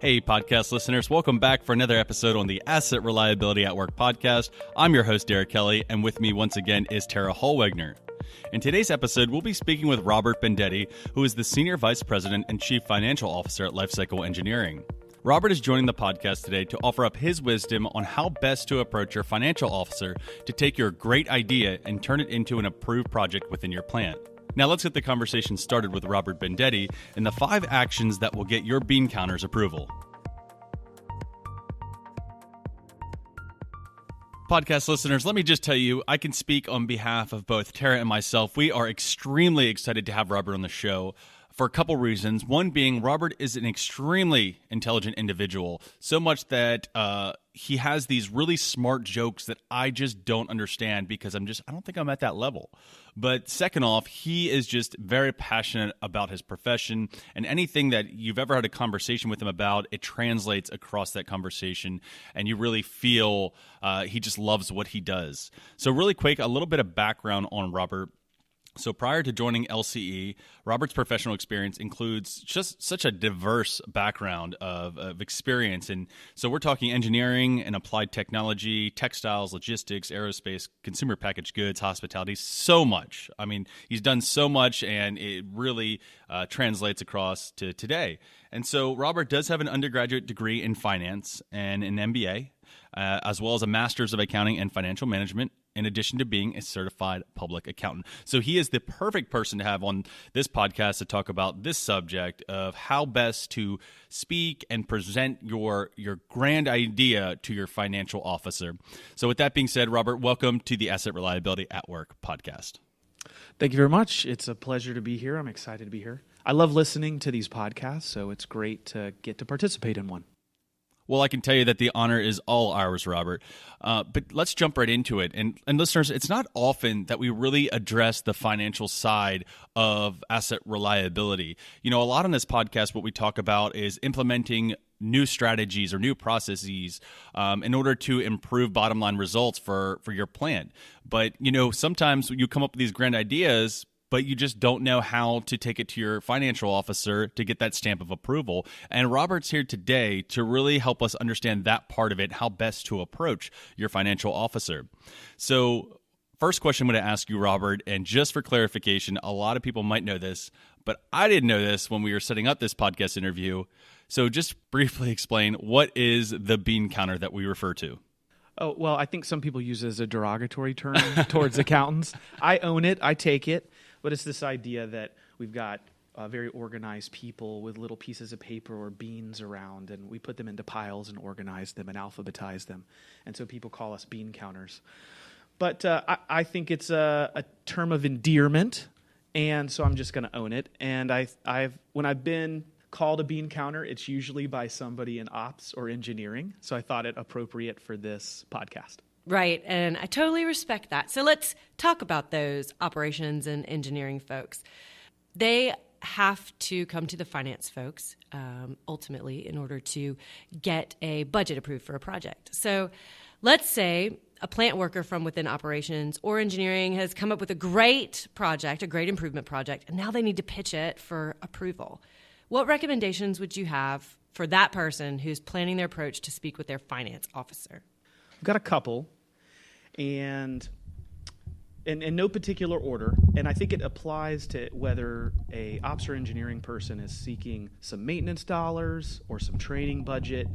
Hey, podcast listeners, welcome back for another episode on the Asset Reliability at Work podcast. I'm your host, Derek Kelly, and with me once again is Tara Hollwegner. In today's episode, we'll be speaking with Robert Bendetti, who is the Senior Vice President and Chief Financial Officer at Lifecycle Engineering. Robert is joining the podcast today to offer up his wisdom on how best to approach your financial officer to take your great idea and turn it into an approved project within your plant. Now let's get the conversation started with Robert Bendetti and the 5 actions that will get your bean counter's approval. Podcast listeners, let me just tell you, I can speak on behalf of both Tara and myself. We are extremely excited to have Robert on the show for a couple reasons. One being, Robert is an extremely intelligent individual, so much that he has these really smart jokes that I just don't understand because I don't think I'm at that level. But second off, he is just very passionate about his profession, and anything that you've ever had a conversation with him about, it translates across that conversation, and you really feel he just loves what he does. So really quick, a little bit of background on Robert. So prior to joining LCE, Robert's professional experience includes just such a diverse background of experience. And so we're talking engineering and applied technology, textiles, logistics, aerospace, consumer packaged goods, hospitality, so much. I mean, he's done so much, and it really translates across to today. And so Robert does have an undergraduate degree in finance and an MBA, as well as a master's of accounting and financial management, in addition to being a certified public accountant. So he is the perfect person to have on this podcast to talk about this subject of how best to speak and present your grand idea to your financial officer. So with that being said, Robert, welcome to the Asset Reliability at Work podcast. Thank you very much. It's a pleasure to be here. I'm excited to be here. I love listening to these podcasts, so it's great to get to participate in one. Well, I can tell you that the honor is all ours, Robert. But let's jump right into it. And listeners, it's not often that we really address the financial side of asset reliability. You know, a lot on this podcast, what we talk about is implementing new strategies or new processes in order to improve bottom line results for your plant. But, you know, sometimes you come up with these grand ideas, but you just don't know how to take it to your financial officer to get that stamp of approval. And Robert's here today to really help us understand that part of it, how best to approach your financial officer. So first question I'm going to ask you, Robert, and just for clarification, a lot of people might know this, but I didn't know this when we were setting up this podcast interview. So just briefly explain, what is the bean counter that we refer to? Oh, well, I think some people use it as a derogatory term towards accountants. I own it. I take it. But it's this idea that we've got very organized people with little pieces of paper or beans around, and we put them into piles and organize them and alphabetize them. And so people call us bean counters. But I think it's a term of endearment, and so I'm just going to own it. And when I've been called a bean counter, it's usually by somebody in ops or engineering. So I thought it appropriate for this podcast. Right, and I totally respect that. So let's talk about those operations and engineering folks. They have to come to the finance folks, ultimately, in order to get a budget approved for a project. So let's say a plant worker from within operations or engineering has come up with a great project, a great improvement project, and now they need to pitch it for approval. What recommendations would you have for that person who's planning their approach to speak with their finance officer? I've got a couple, and in no particular order, and I think it applies to whether a ops or engineering person is seeking some maintenance dollars or some training budget,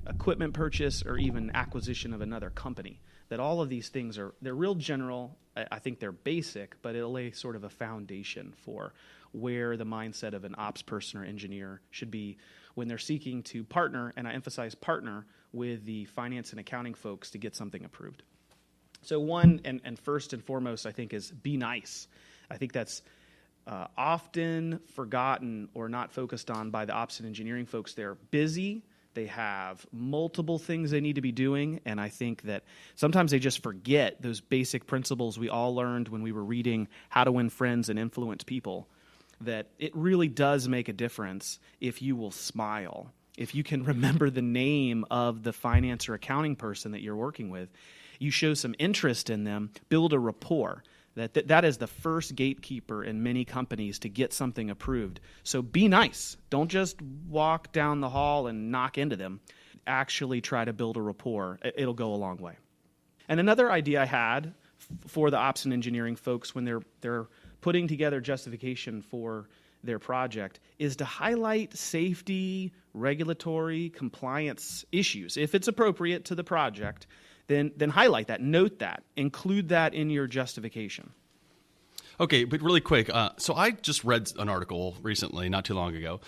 equipment purchase, or even acquisition of another company. That all of these things they're real general. I think they're basic, but it'll lay sort of a foundation for where the mindset of an ops person or engineer should be when they're seeking to partner, and I emphasize partner, with the finance and accounting folks to get something approved. So one, and first and foremost, I think, is be nice. I think that's often forgotten or not focused on by the ops and engineering folks. They're busy. They have multiple things they need to be doing, and I think that sometimes they just forget those basic principles we all learned when we were reading How to Win Friends and Influence People, that it really does make a difference if you will smile. If you can remember the name of the finance or accounting person that you're working with, you show some interest in them, build a rapport. That is the first gatekeeper in many companies to get something approved. So be nice. Don't just walk down the hall and knock into them. Actually try to build a rapport. It'll go a long way. And another idea I had for the ops and engineering folks when they're putting together justification for their project is to highlight safety, regulatory, compliance issues. If it's appropriate to the project, then highlight that, note that, include that in your justification. Okay, but really quick, so I just read an article recently, not too long ago,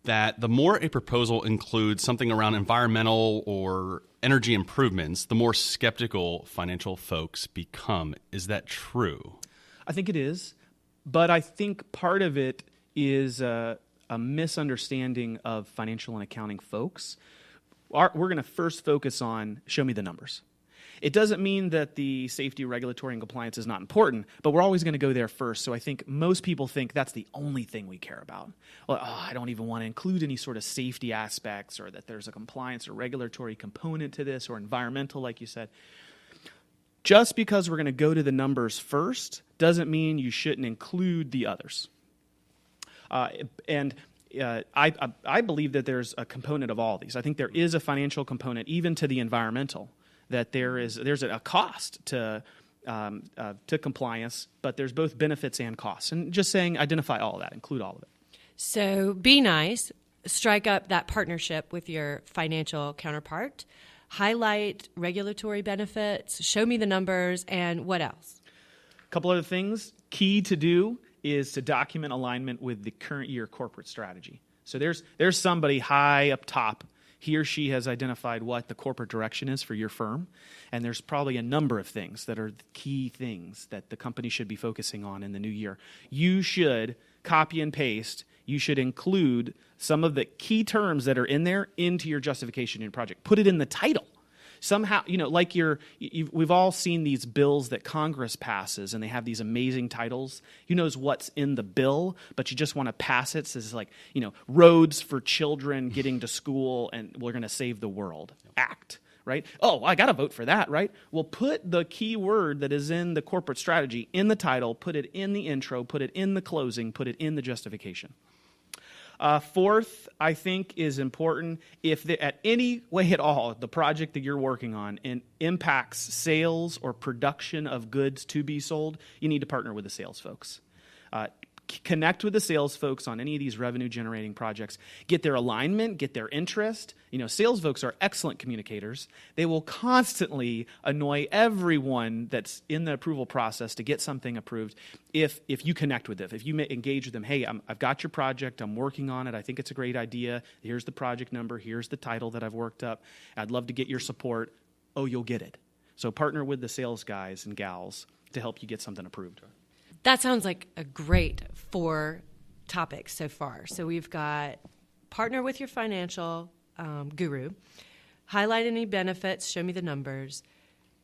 that the more a proposal includes something around environmental or energy improvements, the more skeptical financial folks become. Is that true? I think it is, but I think part of it is a misunderstanding of financial and accounting folks. We're going to first focus on show me the numbers. It doesn't mean that the safety, regulatory, and compliance is not important, but we're always going to go there first. So I think most people think that's the only thing we care about. Well, I don't even want to include any sort of safety aspects or that there's a compliance or regulatory component to this or environmental, like you said. Just because we're going to go to the numbers first doesn't mean you shouldn't include the others. I believe that there's a component of all these. I think there is a financial component, even to the environmental, that there's a cost to compliance, but there's both benefits and costs. And just saying, identify all of that, include all of it. So be nice, strike up that partnership with your financial counterpart, highlight regulatory benefits, show me the numbers, and what else? A couple other things. Key to do is to document alignment with the current year corporate strategy. So there's somebody high up top. He or she has identified what the corporate direction is for your firm, and there's probably a number of things that are the key things that the company should be focusing on in the new year. You should copy and paste. You should include some of the key terms that are in there into your justification in your project. Put it in the title. Somehow, like we've all seen these bills that Congress passes, and they have these amazing titles. Who knows what's in the bill, but you just want to pass it. So it's like, roads for children getting to school, and we're going to save the world. Act, right? Oh, I got to vote for that, right? Well, put the key word that is in the corporate strategy in the title, put it in the intro, put it in the closing, put it in the justification. Fourth, I think, is important. If at any way at all, the project that you're working on impacts sales or production of goods to be sold, you need to partner with the sales folks. Connect with the sales folks on any of these revenue-generating projects. Get their alignment, get their interest. Sales folks are excellent communicators. They will constantly annoy everyone that's in the approval process to get something approved if you connect with them. If you engage with them, hey, I've got your project. I'm working on it. I think it's a great idea. Here's the project number. Here's the title that I've worked up. I'd love to get your support. Oh, you'll get it. So partner with the sales guys and gals to help you get something approved. That sounds like a great 4 topics so far. So we've got partner with your financial guru, highlight any benefits, show me the numbers,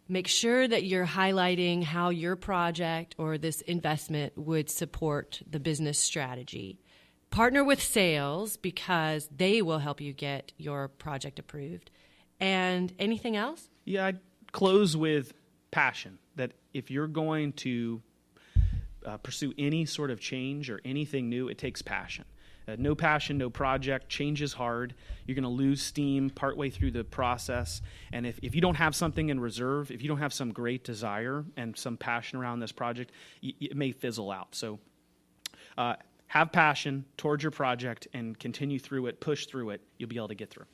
make sure that you're highlighting how your project or this investment would support the business strategy. Partner with sales because they will help you get your project approved. And anything else? Yeah, I'd close with passion, that if you're going to pursue any sort of change or anything new, it takes passion. No passion, no project. Change is hard. You're going to lose steam partway through the process. And if you don't have something in reserve, if you don't have some great desire and some passion around this project, it may fizzle out. So have passion towards your project and continue through it, push through it. You'll be able to get through.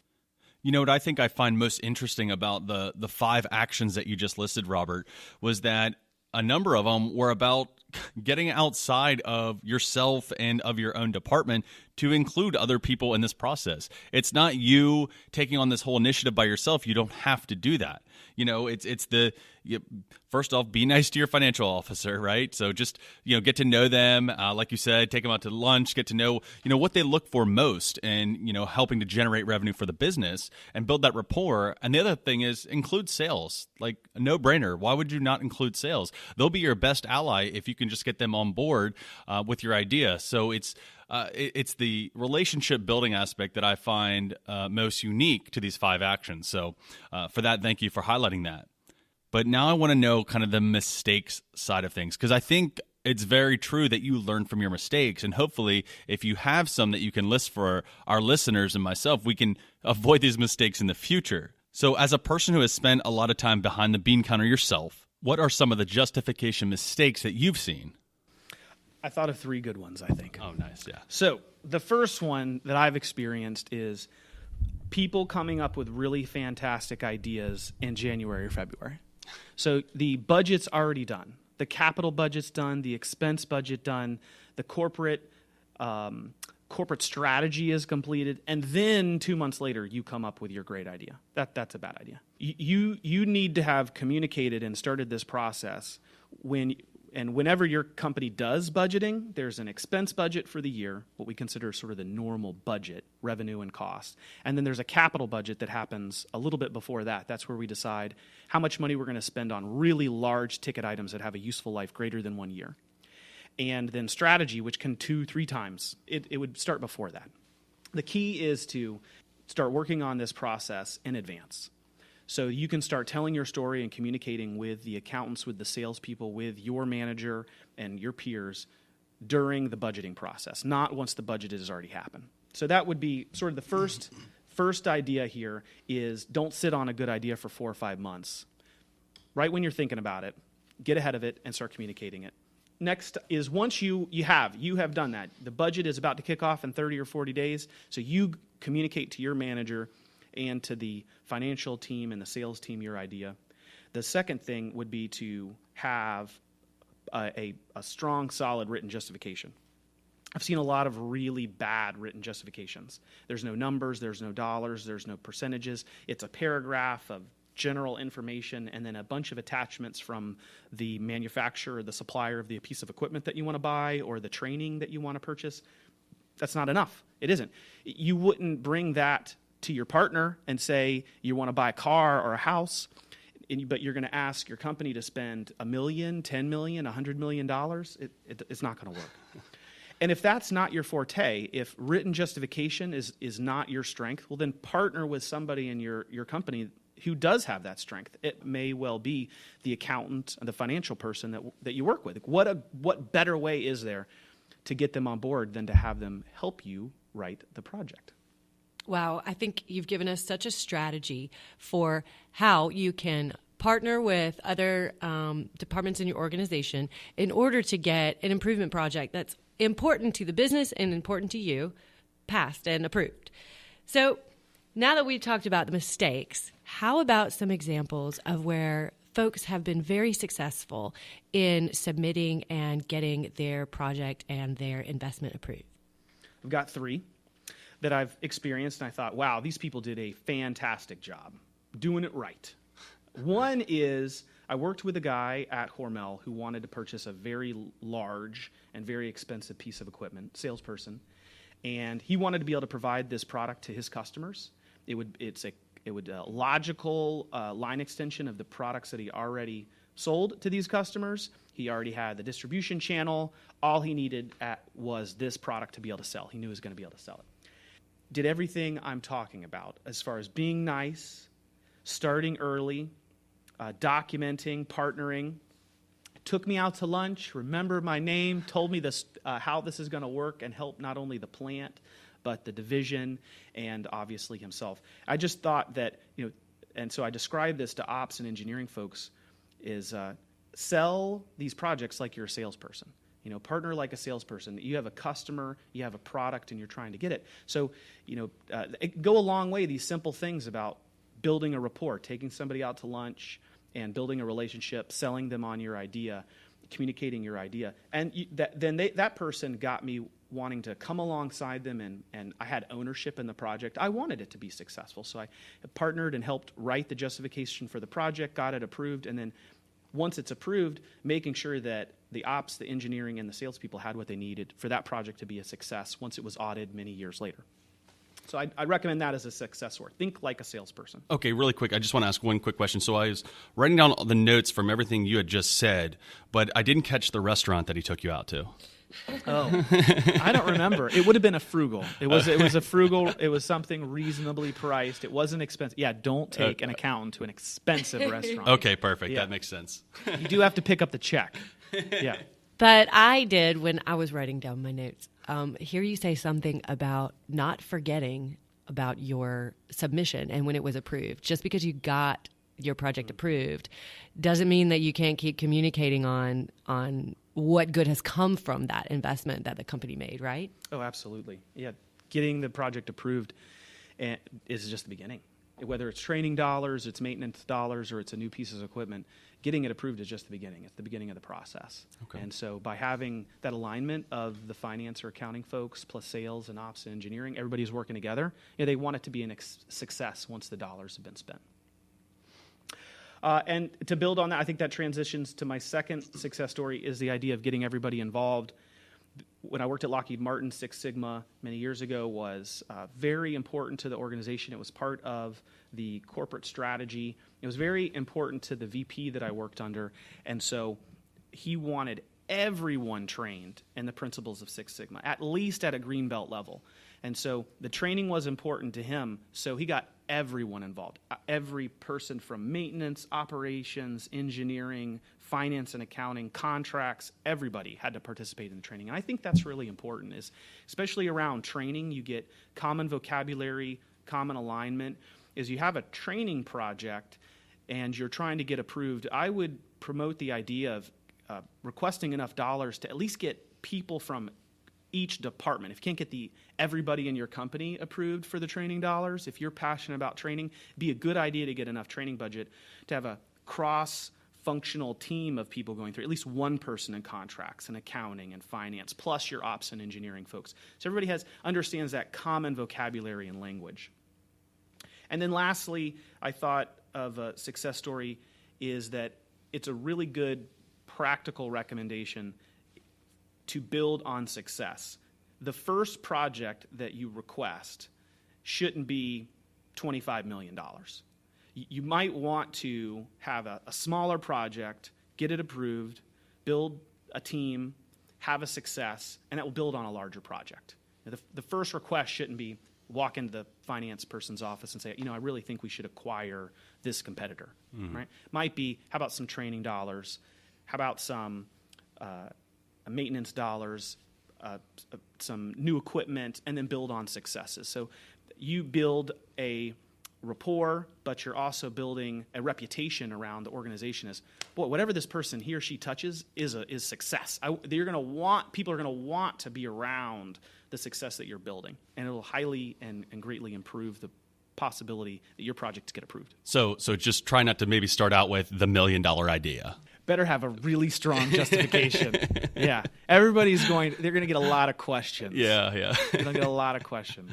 You know what I think I find most interesting about the 5 actions that you just listed, Robert, was that a number of them were about getting outside of yourself and of your own department to include other people in this process. It's not you taking on this whole initiative by yourself. You don't have to do that. First off, be nice to your financial officer, right? So just, get to know them. Like you said, take them out to lunch, get to know, what they look for most and, helping to generate revenue for the business and build that rapport. And the other thing is include sales, like a no-brainer. Why would you not include sales? They'll be your best ally if you can just get them on board with your idea. So it's the relationship building aspect that I find most unique to these 5 actions. So for that, thank you for highlighting that. But now I want to know kind of the mistakes side of things, because I think it's very true that you learn from your mistakes. And hopefully, if you have some that you can list for our listeners and myself, we can avoid these mistakes in the future. So as a person who has spent a lot of time behind the bean counter yourself, what are some of the justification mistakes that you've seen? I thought of 3 good ones, I think. Oh, nice, yeah. So the first one that I've experienced is people coming up with really fantastic ideas in January or February. So the budget's already done. The capital budget's done, the expense budget done, the corporate strategy is completed, and then 2 months later you come up with your great idea. That's a bad idea. You need to have communicated and started this process whenever your company does budgeting. There's an expense budget for the year, what we consider sort of the normal budget, revenue and cost. And then there's a capital budget that happens a little bit before that. That's where we decide how much money we're going to spend on really large ticket items that have a useful life greater than 1 year. And then strategy, which can 2-3 times. It would start before that. The key is to start working on this process in advance. So you can start telling your story and communicating with the accountants, with the salespeople, with your manager and your peers during the budgeting process, not once the budget has already happened. So that would be sort of the first idea here is don't sit on a good idea for 4 or 5 months. Right when you're thinking about it, get ahead of it and start communicating it. Next is once you have done that. The budget is about to kick off in 30 or 40 days, so you communicate to your manager and to the financial team and the sales team your idea. The second thing would be to have a strong, solid written justification. I've seen a lot of really bad written justifications. There's no numbers, there's no dollars, there's no percentages. It's a paragraph of general information and then a bunch of attachments from the manufacturer or the supplier of the piece of equipment that you want to buy or the training that you want to purchase. That's not enough. It isn't. You wouldn't bring that to your partner and say you want to buy a car or a house, but you're going to ask your company to spend $1 million, $10 million, $100 million. It's not going to work. And if that's not your forte, if written justification is not your strength, well, then partner with somebody in your company who does have that strength. It may well be the accountant, the financial person that you work with. What better way is there to get them on board than to have them help you write the project? Wow, I think you've given us such a strategy for how you can partner with other departments in your organization in order to get an improvement project that's important to the business and important to you passed and approved. So now that we've talked about the mistakes, how about some examples of where folks have been very successful in submitting and getting their project and their investment approved? I've got 3 that I've experienced, and I thought, wow, these people did a fantastic job doing it right. One is I worked with a guy at Hormel who wanted to purchase a very large and very expensive piece of equipment, salesperson, and he wanted to be able to provide this product to his customers. It would a logical line extension of the products that he already sold to these customers. He already had the distribution channel. All he needed was this product to be able to sell. He knew he was going to be able to sell it. Did everything I'm talking about as far as being nice, starting early, documenting, partnering. Took me out to lunch, remembered my name, told me this how this is going to work and help not only the plant but the division and obviously himself. I just thought that, and so I described this to ops and engineering folks is sell these projects like you're a salesperson. Partner like a salesperson. You have a customer, you have a product, and you're trying to get it. So, it go a long way, these simple things about building a rapport, taking somebody out to lunch and building a relationship, selling them on your idea, communicating your idea. And that person got me wanting to come alongside them, and I had ownership in the project. I wanted it to be successful. So I partnered and helped write the justification for the project, got it approved, and then once it's approved, making sure that the ops, the engineering, and the salespeople had what they needed for that project to be a success once it was audited many years later. So I recommend that as a success story. Think like a salesperson. Okay, really quick. I just want to ask one quick question. So I was writing down all the notes from everything you had just said, but I didn't catch the restaurant that he took you out to. Oh, I don't remember. It would have been a frugal. It was a frugal. It was something reasonably priced. It wasn't expensive. Yeah, don't take an accountant to an expensive restaurant. Okay, perfect. Yeah. That makes sense. You do have to pick up the check. Yeah. But I did, when I was writing down my notes, hear you say something about not forgetting about your submission and when it was approved. Just because you got your project approved doesn't mean that you can't keep communicating on what good has come from that investment that the company made, right? Oh, absolutely. Yeah, getting the project approved is just the beginning. Whether it's training dollars, it's maintenance dollars, or it's a new piece of equipment, getting it approved is just the beginning. It's the beginning of the process. Okay. And so by having that alignment of the finance or accounting folks plus sales and ops and engineering, everybody's working together. They want it to be a success once the dollars have been spent. And to build on that, I think that transitions to my second success story is the idea of getting everybody involved. When I worked at Lockheed Martin, Six Sigma many years ago was very important to the organization. It was part of the corporate strategy. It was very important to the VP that I worked under. And so he wanted everyone trained in the principles of Six Sigma, at least at a green belt level. And so the training was important to him, so he got everyone involved. Every person from maintenance, operations, engineering, finance and accounting, contracts, everybody had to participate in the training. And I think that's really important, is especially around training, you get common vocabulary, common alignment. Is you have a training project and you're trying to get approved, I would promote the idea of requesting enough dollars to at least get people from each department. If you can't get everybody in your company approved for the training dollars, if you're passionate about training, it'd be a good idea to get enough training budget to have a cross-functional team of people going through, at least one person in contracts and accounting and finance, plus your ops and engineering folks. So everybody understands that common vocabulary and language. And then lastly, I thought of a success story is that it's a really good practical recommendation to build on success. The first project that you request shouldn't be $25 million. You might want to have a smaller project, get it approved, build a team, have a success, and that will build on a larger project. The first request shouldn't be walk into the finance person's office and say, I really think we should acquire this competitor, right? Might be, how about some training dollars? How about some maintenance dollars, some new equipment, and then build on successes. So you build a rapport, but you're also building a reputation around the organization as, boy, whatever this person, he or she touches is success. People are going to want to be around the success that you're building, and it will highly and greatly improve the possibility that your projects get approved. So just try not to maybe start out with the $1 million idea. Better have a really strong justification. Yeah. They're going to get a lot of questions. Yeah. They'll get a lot of questions.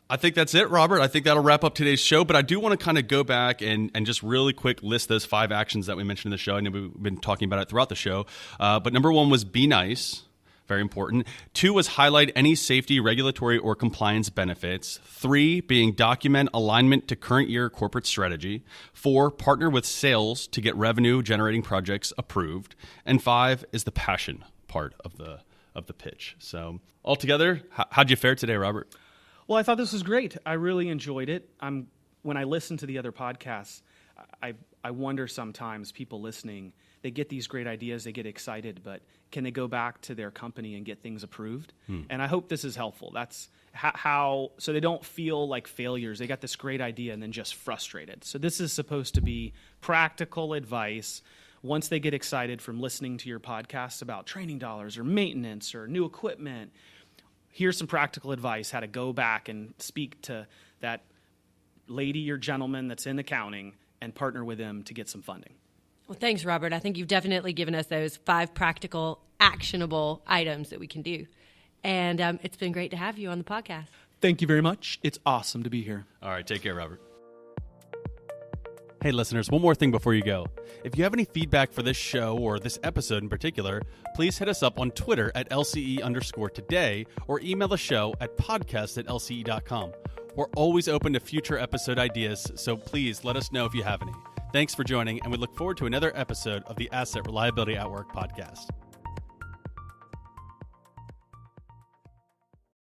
I think that's it, Robert. I think that'll wrap up today's show, but I do want to kind of go back and just really quick list those 5 actions that we mentioned in the show. I know we've been talking about it throughout the show, but number 1 was be nice. Very important. 2 was highlight any safety, regulatory, or compliance benefits. 3 being document alignment to current year corporate strategy. 4, partner with sales to get revenue generating projects approved. And 5 is the passion part of the pitch. So altogether, how'd you fare today, Robert? Well, I thought this was great. I really enjoyed it. When I listen to the other podcasts, I wonder sometimes, people listening, they get these great ideas, they get excited, but can they go back to their company and get things approved? And I hope this is helpful. That's how, so they don't feel like failures. They got this great idea and then just frustrated. So this is supposed to be practical advice. Once they get excited from listening to your podcasts about training dollars or maintenance or new equipment, here's some practical advice, how to go back and speak to that lady or gentleman that's in accounting and partner with them to get some funding. Well, thanks, Robert. I think you've definitely given us those 5 practical, actionable items that we can do. And it's been great to have you on the podcast. Thank you very much. It's awesome to be here. All right, take care, Robert. Hey, listeners, one more thing before you go. If you have any feedback for this show or this episode in particular, please hit us up on Twitter at LCE_today or email the show at podcast@lce.com. We're always open to future episode ideas, so please let us know if you have any. Thanks for joining, and we look forward to another episode of the Asset Reliability at Work podcast.